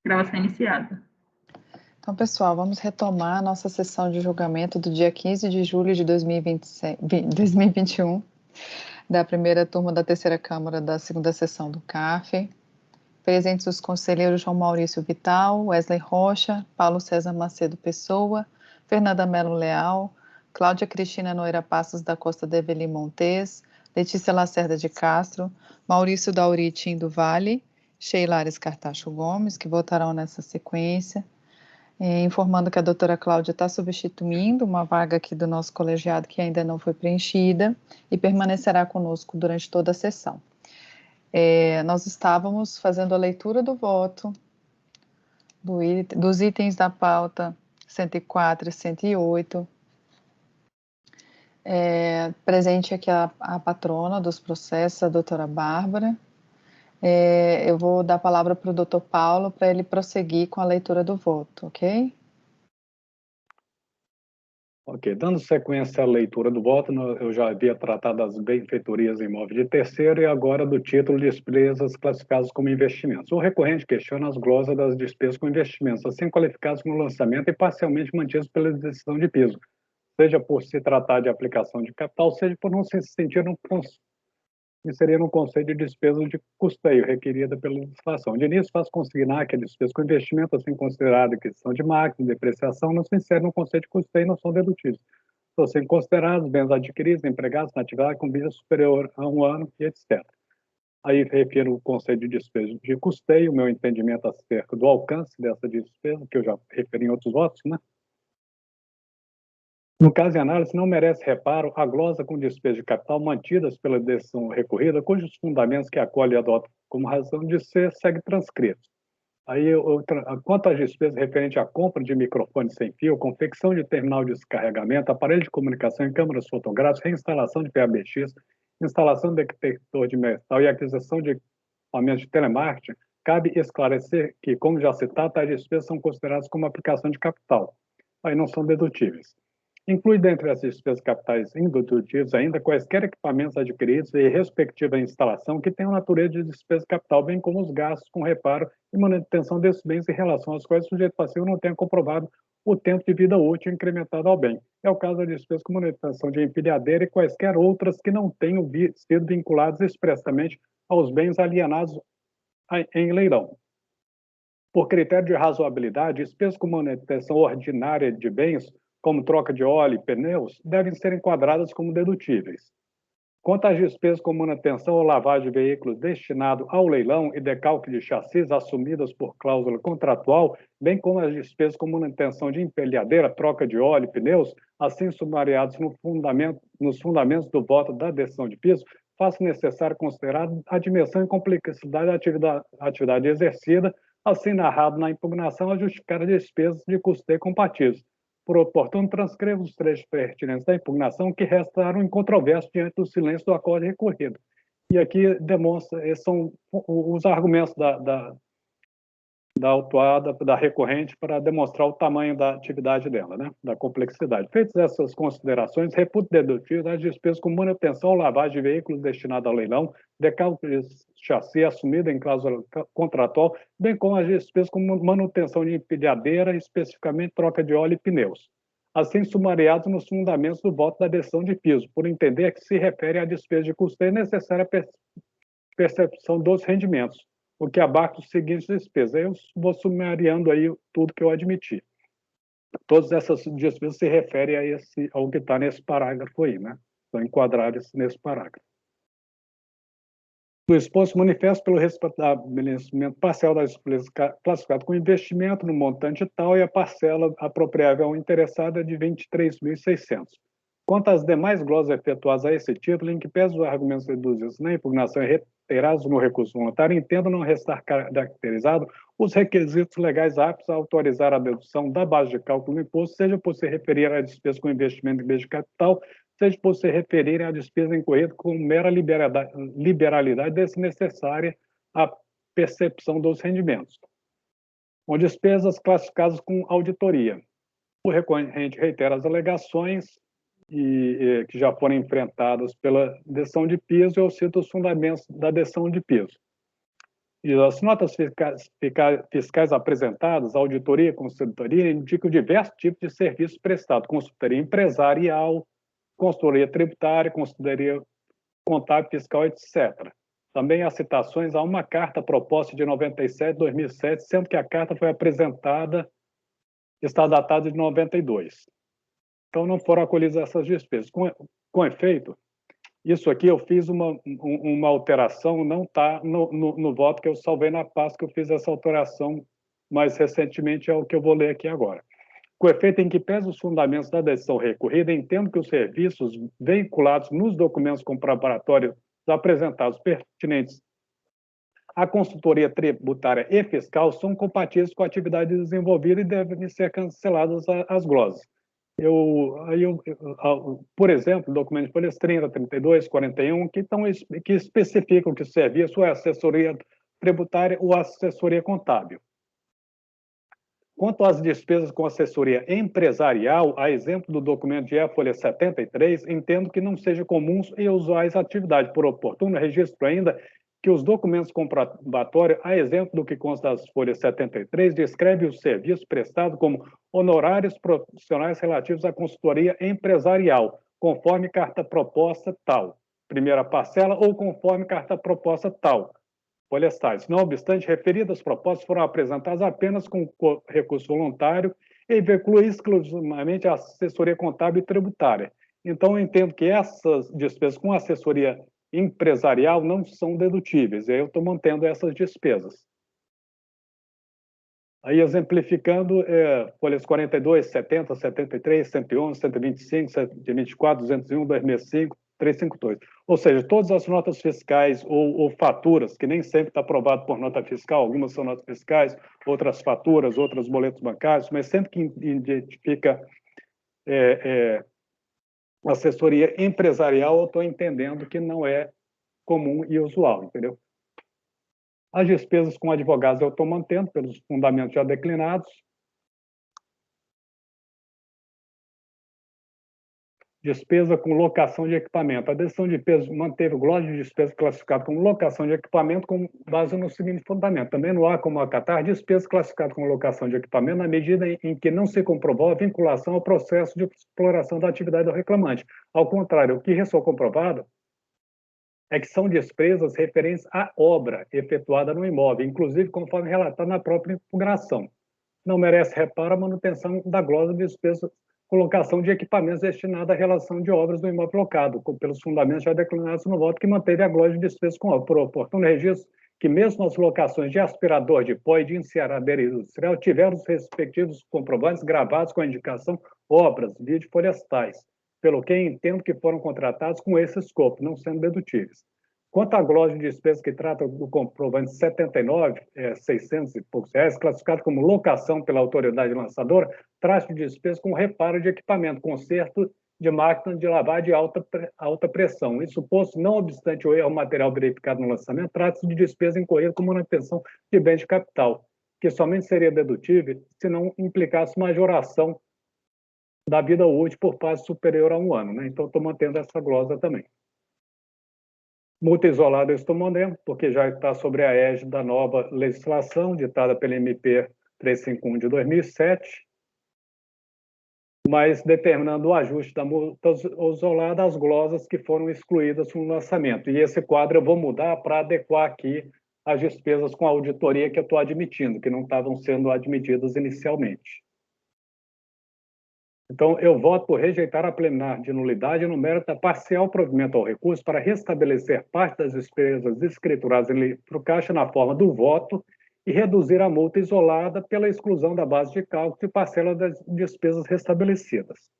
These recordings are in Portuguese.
Gravação iniciada. Então, pessoal, vamos retomar a nossa sessão de julgamento do dia 15 de julho de 2021, da primeira turma da terceira Câmara da segunda sessão do CARF. Presentes os conselheiros João Maurício Vital, Wesley Rocha, Paulo César Macedo Pessoa, Fernanda Melo Leal, Cláudia Cristina Noira Passos da Costa de Eveli Montes, Letícia Lacerda de Castro, Maurício Dauritim do Vale, Sheila Ares Cartacho Gomes, que votarão nessa sequência. Informando que a doutora Cláudia está substituindo uma vaga aqui do nosso colegiado que ainda não foi preenchida e permanecerá conosco durante toda a sessão. Nós estávamos fazendo a leitura do voto dos itens da pauta 104 e 108. Presente aqui a patrona dos processos, a doutora Bárbara. Eu vou dar a palavra para o doutor Paulo para ele prosseguir com a leitura do voto, ok? Ok, dando sequência à leitura do voto, eu já havia tratado das benfeitorias imóveis de terceiro e agora do título de despesas classificadas como investimentos. O recorrente questiona as glosas das despesas com investimentos, assim qualificadas como lançamento e parcialmente mantidas pela decisão de piso, seja por se tratar de aplicação de capital, seja por não se sentir inserir no conceito de despesa de custeio requerida pela legislação. De início, faz consignar que a despesa com investimento, assim considerada aquisição de máquina, depreciação, não se insere no conceito de custeio e não são dedutíveis. São sendo considerados bens adquiridos, empregados na atividade com vida superior a 1 ano e etc. Aí refiro o conceito de despesa de custeio, o meu entendimento acerca do alcance dessa despesa, que eu já referi em outros votos, né? No caso de análise, não merece reparo a glosa com despesas de capital mantidas pela decisão recorrida, cujos fundamentos que acolhe e adota como razão de ser segue transcritos. Aí, quanto às despesas referentes à compra de microfone sem fio, confecção de terminal de descarregamento, aparelho de comunicação em câmeras fotográficas, reinstalação de PABX, instalação de detector de metal e aquisição de equipamentos de telemarketing, cabe esclarecer que, como já citado, tais despesas são consideradas como aplicação de capital, aí não são dedutíveis. Inclui dentre essas despesas capitais indedutíveis ainda quaisquer equipamentos adquiridos e respectiva instalação que tenham natureza de despesa capital, bem como os gastos com reparo e manutenção desses bens em relação aos quais o sujeito passivo não tenha comprovado o tempo de vida útil incrementado ao bem. É o caso da despesa com manutenção de empilhadeira e quaisquer outras que não tenham sido vinculadas expressamente aos bens alienados em leilão. Por critério de razoabilidade, despesas com manutenção ordinária de bens, como troca de óleo e pneus, devem ser enquadradas como dedutíveis. Quanto às despesas com manutenção ou lavagem de veículos destinado ao leilão e decalque de chassis assumidas por cláusula contratual, bem como as despesas com manutenção de empilhadeira, troca de óleo e pneus, assim sumariados nos fundamentos do voto da decisão de piso, faz necessário considerar a dimensão e complexidade da atividade exercida, assim narrado na impugnação, a justificar as despesas de custeio compatíveis. Por oportuno, transcrevo os trechos pertinentes da impugnação que restaram incontroversos diante do silêncio do acórdão recorrido. E aqui demonstra, esses são os argumentos da autuada, da recorrente, para demonstrar o tamanho da atividade dela, né? Da complexidade. Feitas essas considerações, reputo dedutível as despesas com manutenção ou lavagem de veículos destinados ao leilão, decalque de chassi assumido em cláusula contratual, bem como as despesas com manutenção de empilhadeira, especificamente troca de óleo e pneus, assim sumariados nos fundamentos do voto da decisão de piso, por entender que se refere à despesa de custeio necessária à percepção dos rendimentos, o que abarca os seguintes despesas. Eu vou sumariando aí tudo que eu admiti. Todas essas despesas se referem ao que está nesse parágrafo aí, né? Estão enquadradas nesse parágrafo. Do exposto, manifesto pelo restabelecimento parcial das despesas classificadas como investimento no montante tal e a parcela apropriável ao interessado é de 23.600. Quanto às demais glosas efetuadas a esse título, em que pese os argumentos deduzidos na impugnação e reiterados no recurso voluntário, entendo não restar caracterizado os requisitos legais aptos a autorizar a dedução da base de cálculo do imposto, seja por se referir à despesa com investimento em bens de capital, seja por se referirem à despesa incorrida com mera liberalidade desnecessária à percepção dos rendimentos. Com despesas classificadas com auditoria. O recorrente reitera as alegações que já foram enfrentadas pela decisão de piso, eu cito os fundamentos da decisão de piso. E as notas fiscais apresentadas, a auditoria e consultoria, indicam diversos tipos de serviços prestados: consultoria empresarial, consultoria tributária, consultoria contábil, fiscal, etc. Também há citações a uma carta proposta de 97/2007, sendo que a carta foi apresentada, está datada de 92. Então, não foram acolhidas essas despesas. Com efeito, isso aqui eu fiz uma alteração, não está no voto que eu salvei na pasta, que eu fiz essa alteração mais recentemente, é o que eu vou ler aqui agora. Com efeito em que pese os fundamentos da decisão recorrida, entendo que os serviços veiculados nos documentos comprobatórios apresentados pertinentes à consultoria tributária e fiscal são compatíveis com a atividade desenvolvida e devem ser canceladas as glosas. Por exemplo, documentos de folhas 30, 32, 41, que especificam que o serviço é assessoria tributária ou assessoria contábil. Quanto às despesas com assessoria empresarial, a exemplo do documento de folha 73, entendo que não seja comuns e usuais atividade. Por oportuno, registro ainda que os documentos comprobatórios, a exemplo do que consta das folhas 73, descreve o serviço prestado como honorários profissionais relativos à consultoria empresarial, conforme carta proposta tal, primeira parcela, ou conforme carta proposta tal, folhas tais. Não obstante, referidas propostas foram apresentadas apenas com recurso voluntário e veiculam exclusivamente a assessoria contábil e tributária. Então, eu entendo que essas despesas com assessoria empresarial não são dedutíveis, e aí eu estou mantendo essas despesas. Aí, exemplificando, folhas 42, 70, 73, 111, 125, 124, 201, 265, 352. Ou seja, todas as notas fiscais ou faturas, que nem sempre está aprovado por nota fiscal, algumas são notas fiscais, outras faturas, outros boletos bancários, mas sempre que identifica assessoria empresarial, eu estou entendendo que não é comum e usual, entendeu? As despesas com advogados eu estou mantendo pelos fundamentos já declinados. Despesa com locação de equipamento. A decisão de peso manteve o glosa de despesa classificado como locação de equipamento com base no seguinte fundamento. Também não há como acatar despesa classificada como locação de equipamento na medida em que não se comprovou a vinculação ao processo de exploração da atividade do reclamante. Ao contrário, o que restou comprovado é que são despesas referentes à obra efetuada no imóvel, inclusive conforme relatado na própria impugnação. Não merece reparo a manutenção da glosa de despesas colocação de equipamentos destinada à relação de obras do imóvel locado, pelos fundamentos já declinados no voto, que manteve a glosa de despesas com obra. Por oportuno registro que mesmo as locações de aspirador de pó e de enceradeira industrial tiveram os respectivos comprovantes gravados com a indicação obras, vídeo folhas tais, pelo que entendo que foram contratados com esse escopo, não sendo dedutíveis. Quanto à glosa de despesas que trata do comprovante 79, 600 e poucos reais, classificado como locação pela autoridade lançadora, trata de despesas com reparo de equipamento, conserto de máquina de lavar de alta pressão. Isso posto, não obstante o erro material verificado no lançamento, trata-se de despesa incorrida como manutenção de bens de capital, que somente seria dedutível se não implicasse majoração da vida útil por prazo superior a 1 ano. Né? Então, estou mantendo essa glosa também. Multa isolada eu estou mantendo, porque já está sobre a égide da nova legislação, ditada pela MP 351 de 2007, mas determinando o ajuste da multa isolada às glosas que foram excluídas no lançamento. E esse quadro eu vou mudar para adequar aqui as despesas com a auditoria que eu estou admitindo, que não estavam sendo admitidas inicialmente. Então, eu voto por rejeitar a preliminar de nulidade no mérito da parcial provimento ao recurso para restabelecer parte das despesas escrituradas em livro caixa na forma do voto e reduzir a multa isolada pela exclusão da base de cálculo de parcela das despesas restabelecidas.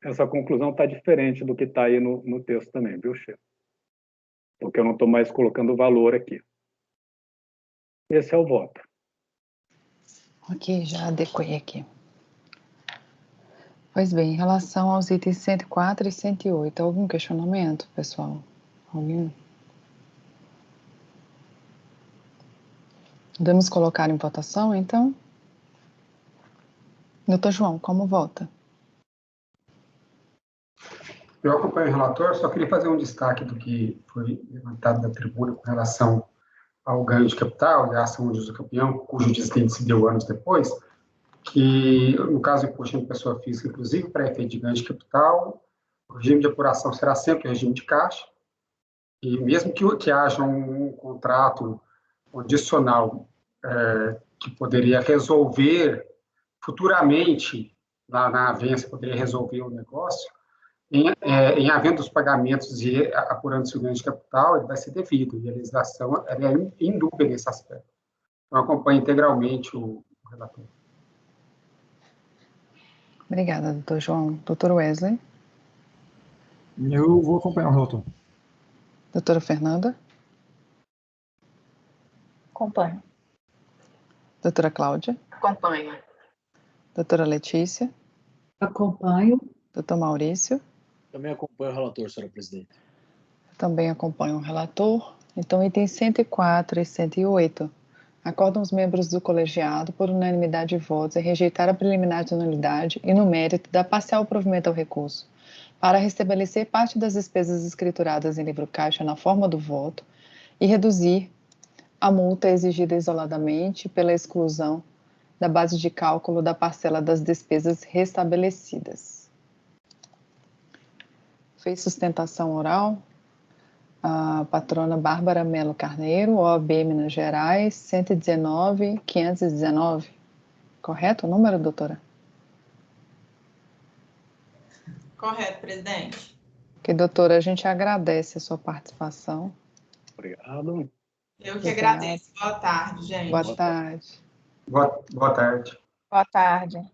Essa conclusão está diferente do que está aí no texto também, viu, chefe? Porque eu não estou mais colocando o valor aqui. Esse é o voto. Ok, já adequei aqui. Pois bem, em relação aos itens 104 e 108, algum questionamento, pessoal? Algum? Podemos colocar em votação, então? Doutor João, como vota? Eu acompanho o relator, só queria fazer um destaque do que foi levantado na tribuna com relação ao ganho de capital e a ação de uso campeão, cujo desdente se deu anos depois, que, no caso do imposto de pessoa física, inclusive, para efeito de ganho de capital, o regime de apuração será sempre o regime de caixa, e mesmo que haja um contrato condicional que poderia resolver futuramente, lá na avença, poderia resolver o negócio, em havendo os pagamentos e apurando-se o ganho de capital, ele vai ser devido, e a legislação é indúbia nesse aspecto. Então, acompanho integralmente o relator. Obrigada, doutor João. Doutor Wesley. Eu vou acompanhar o relator. Doutora Fernanda. Acompanho. Doutora Cláudia. Acompanho. Doutora Letícia. Acompanho. Doutor Maurício. Também acompanho o relator, senhora presidente. Eu também acompanho o relator. Então, itens 104 e 108. Acordam os membros do colegiado, por unanimidade de votos, a rejeitar a preliminar de nulidade e, no mérito, dar parcial provimento ao recurso, para restabelecer parte das despesas escrituradas em livro caixa na forma do voto e reduzir a multa exigida isoladamente pela exclusão da base de cálculo da parcela das despesas restabelecidas. Fez sustentação oral a patrona Bárbara Melo Carneiro, OAB Minas Gerais, 119.519. Correto o número, doutora? Correto, presidente. Ok, doutora, a gente agradece a sua participação. Obrigado. Eu que agradeço. Boa tarde, gente. Boa tarde. Boa tarde. Boa tarde.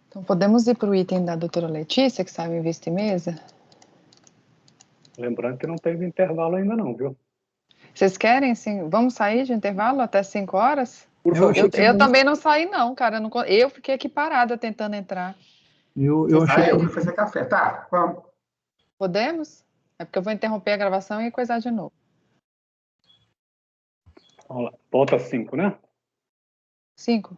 Então, podemos ir para o item da doutora Letícia, que estava em vista e mesa? Lembrando que não teve intervalo ainda não, viu? Vocês querem, sim? Vamos sair de intervalo até 5 horas? Por favor. Eu também não saí, não, cara. Eu fiquei aqui parada tentando entrar. Eu achei Eu fui fazer café. Tá, vamos. Podemos? É porque eu vou interromper a gravação e coisar de novo. Vamos lá. Volta 5, né? 5.